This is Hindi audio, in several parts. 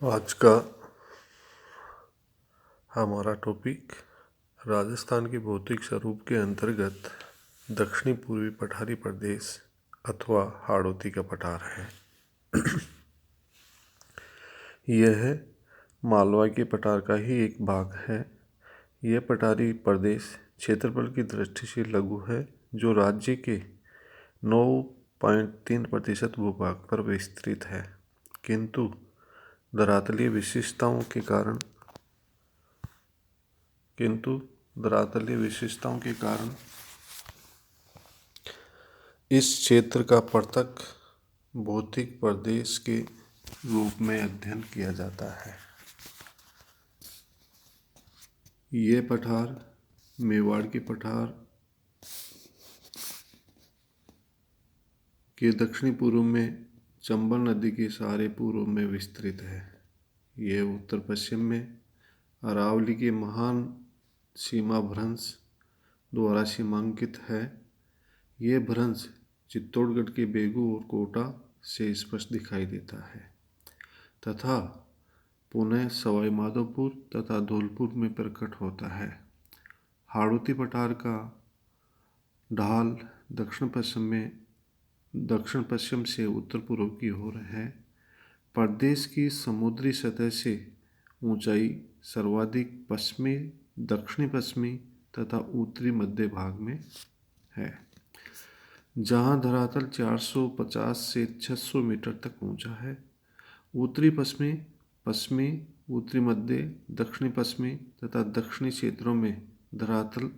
आज का हमारा टॉपिक राजस्थान के भौतिक स्वरूप के अंतर्गत दक्षिणी पूर्वी पठारी प्रदेश अथवा हाड़ौती का पठार है। यह मालवा के पठार का ही एक भाग है। यह पठारी प्रदेश क्षेत्रफल की दृष्टि से लघु है, जो राज्य के 9.3% भूभाग पर विस्तृत है, किंतु धरातलीय विशेषताओं के कारण इस क्षेत्र का पृथक भौतिक प्रदेश के रूप में अध्ययन किया जाता है। ये पठार मेवाड़ के पठार के दक्षिणी पूर्व में चंबल नदी के सहारे पूर्व में विस्तृत है। यह उत्तर पश्चिम में अरावली के महान सीमा भ्रंश द्वारा सीमांकित है। यह भ्रंश चित्तौड़गढ़ के बेगू और कोटा से स्पष्ट दिखाई देता है तथा पुनः सवाई माधोपुर तथा धौलपुर में प्रकट होता है। हाड़ौती पठार का ढाल दक्षिण पश्चिम से उत्तर पूर्व की ओर है। प्रदेश की समुद्री सतह से ऊंचाई सर्वाधिक पश्चिमी, दक्षिणी पश्चिमी तथा उत्तरी मध्य भाग में है, जहां धरातल 450 से 600 मीटर तक ऊंचा है। उत्तरी पश्चिमी, पश्चिमी, उत्तरी मध्य, दक्षिणी पश्चिमी तथा दक्षिणी क्षेत्रों में धरातल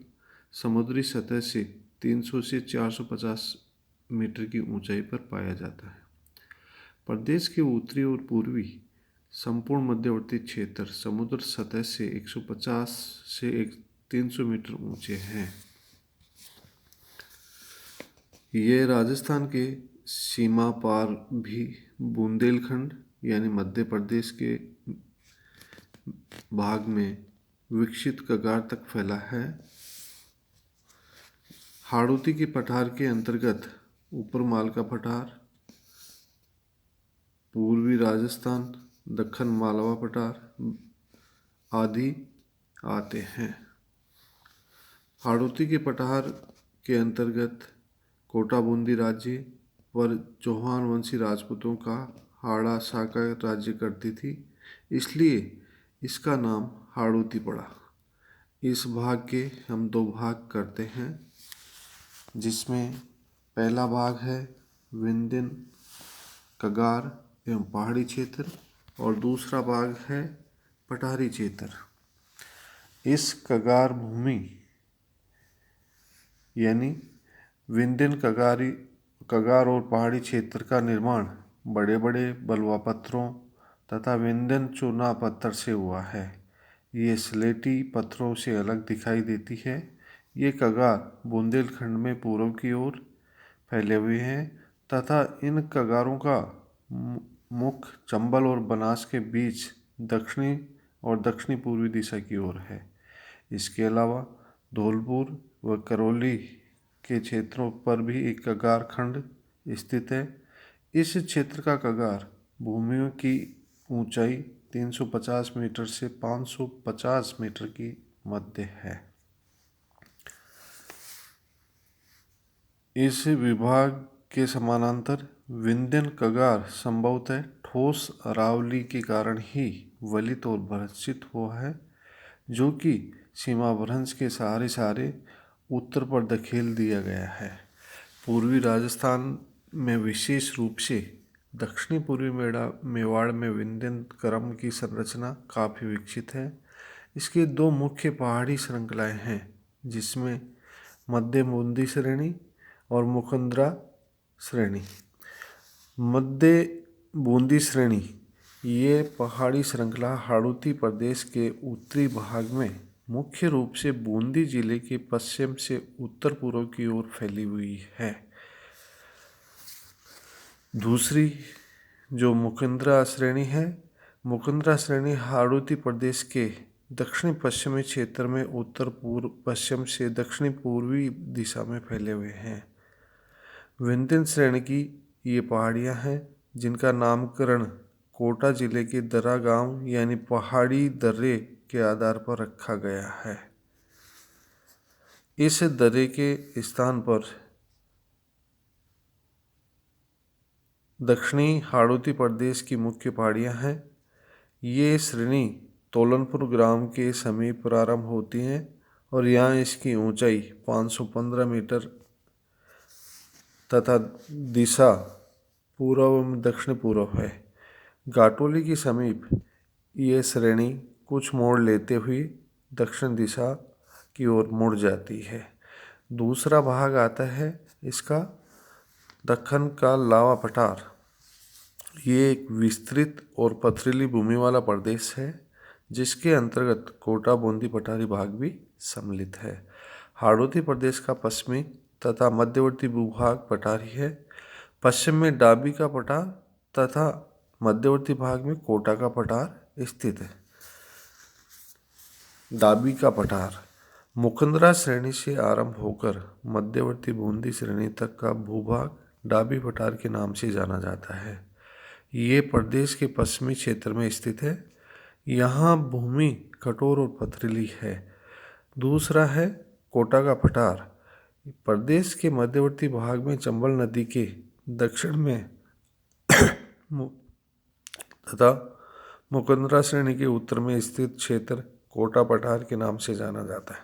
समुद्री सतह से 300 से 450 मीटर की ऊंचाई पर पाया जाता है। प्रदेश के उत्तरी और पूर्वी संपूर्ण मध्यवर्ती क्षेत्र समुद्र सतह से 150 से 300 मीटर ऊंचे हैं। ये राजस्थान के सीमा पार भी बुंदेलखंड यानी मध्य प्रदेश के भाग में विकसित कगार तक फैला है। हाड़ौती के पठार के अंतर्गत ऊपर मालका पठार, पूर्वी राजस्थान, दक्कन मालवा पठार आदि आते हैं। हाड़ौती के पठार के अंतर्गत कोटा बूंदी राज्य पर चौहान वंशी राजपूतों का हाड़ा शाखा राज्य करती थी, इसलिए इसका नाम हाड़ौती पड़ा। इस भाग के हम दो भाग करते हैं, जिसमें पहला भाग है विंध्यन कगार एवं पहाड़ी क्षेत्र और दूसरा भाग है पठारी क्षेत्र। इस कगार भूमि यानी विंध्यन कगार और पहाड़ी क्षेत्र का निर्माण बड़े बड़े बलुआ पत्थरों तथा विंध्यन चूना पत्थर से हुआ है। ये स्लेटी पत्थरों से अलग दिखाई देती है। ये कगार बुंदेलखंड में पूर्व की ओर फैले हुए हैं तथा इन कगारों का मुख चंबल और बनास के बीच दक्षिणी और दक्षिणी पूर्वी दिशा की ओर है। इसके अलावा धौलपुर व करौली के क्षेत्रों पर भी एक कगार खंड स्थित है। इस क्षेत्र का कगार भूमियों की ऊंचाई 350 मीटर से 550 मीटर की मध्य है। इस विभाग के समानांतर विंध्यन कगार संभवतः ठोस अरावली के कारण ही वलित और भ्रंशित हुआ है, जो कि सीमा भ्रंश के सहारे उत्तर पर धकेल दिया गया है। पूर्वी राजस्थान में विशेष रूप से दक्षिणी पूर्वी मेवाड़ में विंध्यन क्रम की संरचना काफ़ी विकसित है। इसकी दो मुख्य पहाड़ी श्रृंखलाएं हैं, जिसमें मध्य बूंदी श्रेणी और मुकुंदरा श्रेणी। मध्य बूंदी श्रेणी ये पहाड़ी श्रृंखला हाड़ौती प्रदेश के उत्तरी भाग में मुख्य रूप से बूंदी जिले के पश्चिम से उत्तर पूर्व की ओर फैली हुई है। दूसरी जो मुकुंदरा श्रेणी है, मुकुंदरा श्रेणी हाड़ौती प्रदेश के दक्षिणी पश्चिमी क्षेत्र में उत्तर पूर्व पश्चिम से दक्षिणी पूर्वी दिशा में फैले हुए हैं। विंध्यन श्रेणी की ये पहाड़ियाँ हैं जिनका नामकरण कोटा जिले के दर्रा गांव यानी पहाड़ी दर्रे के आधार पर रखा गया है। इस दर्रे के स्थान पर दक्षिणी हाड़ौती प्रदेश की मुख्य पहाड़ियाँ हैं। ये श्रेणी तोलनपुर ग्राम के समीप प्रारंभ होती हैं और यहाँ इसकी ऊंचाई 515 मीटर तथा दिशा पूर्व एवं दक्षिण पूर्व है। घाटोली के समीप ये श्रेणी कुछ मोड़ लेते हुए दक्षिण दिशा की ओर मुड़ जाती है। दूसरा भाग आता है इसका दक्कन का लावा पठार। ये एक विस्तृत और पथरीली भूमि वाला प्रदेश है जिसके अंतर्गत कोटा बूंदी पठारी भाग भी सम्मिलित है। हाड़ौती प्रदेश का पश्चिमी तथा मध्यवर्ती भूभाग पठारी है। पश्चिम में डाबी का पठार तथा मध्यवर्ती भाग में कोटा का पठार स्थित है। डाबी का पठार मुकंदरा श्रेणी से आरंभ होकर मध्यवर्ती बूंदी श्रेणी तक का भूभाग डाबी पठार के नाम से जाना जाता है। ये प्रदेश के पश्चिमी क्षेत्र में स्थित है। यहाँ भूमि कठोर और पथरीली है। दूसरा है कोटा का पठार। प्रदेश के मध्यवर्ती भाग में चंबल नदी के दक्षिण में तथा मुकंदरा श्रेणी के उत्तर में स्थित क्षेत्र कोटा पठार के नाम से जाना जाता है,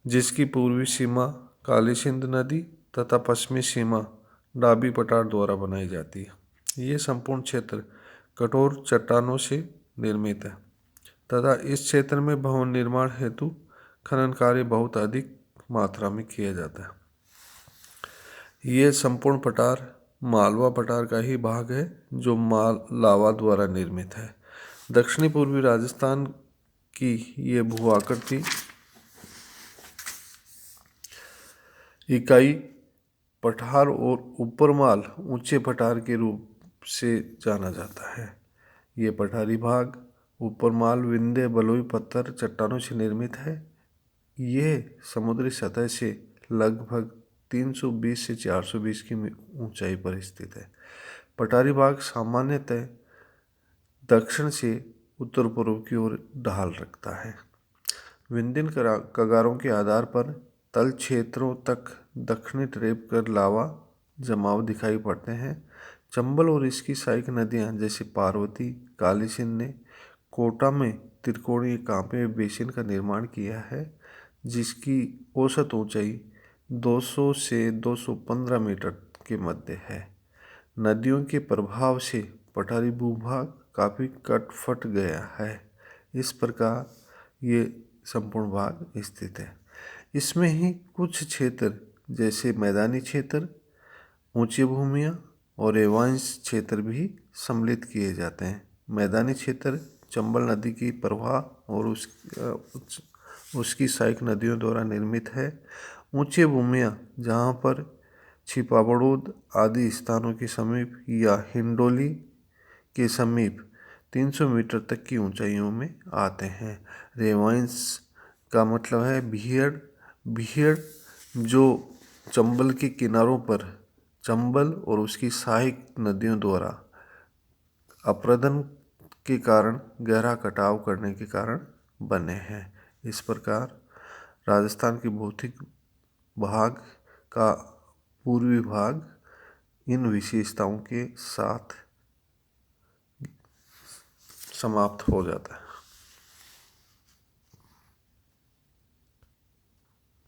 जिसकी पूर्वी सीमा काली सिंध नदी तथा पश्चिमी सीमा डाबी पठार द्वारा बनाई जाती है। ये संपूर्ण क्षेत्र कठोर चट्टानों से निर्मित है तथा इस क्षेत्र में भवन निर्माण हेतु खनन कार्य बहुत अधिक मात्रा में किया जाता है। ये संपूर्ण पठार मालवा पठार का ही भाग है जो लावा द्वारा निर्मित है। दक्षिणी पूर्वी राजस्थान की ये भू आकृति इकाई पठार और ऊपरमाल ऊंचे पठार के रूप से जाना जाता है। ये पठारी भाग ऊपरमाल विंध्य बलुई पत्थर चट्टानों से निर्मित है। यह समुद्री सतह से लगभग 320 से 420 की ऊंचाई पर स्थित है। पठारी भाग सामान्यतः दक्षिण से उत्तर पूर्व की ओर ढाल रखता है। विंध्यन कगारों के आधार पर तल क्षेत्रों तक दक्षिणी ट्रेप कर लावा जमाव दिखाई पड़ते हैं। चंबल और इसकी सहायक नदियां जैसे पार्वती काली सिंध ने कोटा में त्रिकोणीय कांपे बेसिन का निर्माण किया है, जिसकी औसत ऊंचाई 200 से 215 मीटर के मध्य है। नदियों के प्रभाव से पठारी भूभाग काफ़ी कट गया है। इस प्रकार ये संपूर्ण भाग स्थित है। इसमें ही कुछ क्षेत्र जैसे मैदानी क्षेत्र, ऊंची भूमियाँ और रेवांश क्षेत्र भी सम्मिलित किए जाते हैं। मैदानी क्षेत्र चंबल नदी की प्रवाह और उसकी सहायक नदियों द्वारा निर्मित है। ऊंची भूमियाँ जहाँ पर छिपाबड़ूद आदि स्थानों के समीप या हिंडोली के समीप 300 मीटर तक की ऊंचाइयों में आते हैं। रेवांश का मतलब है भीड़ जो चंबल के किनारों पर चंबल और उसकी सहायक नदियों द्वारा अपरदन के कारण गहरा कटाव करने के कारण बने हैं। इस प्रकार राजस्थान के भौतिक भाग का पूर्वी भाग इन विशेषताओं के साथ समाप्त हो जाता है।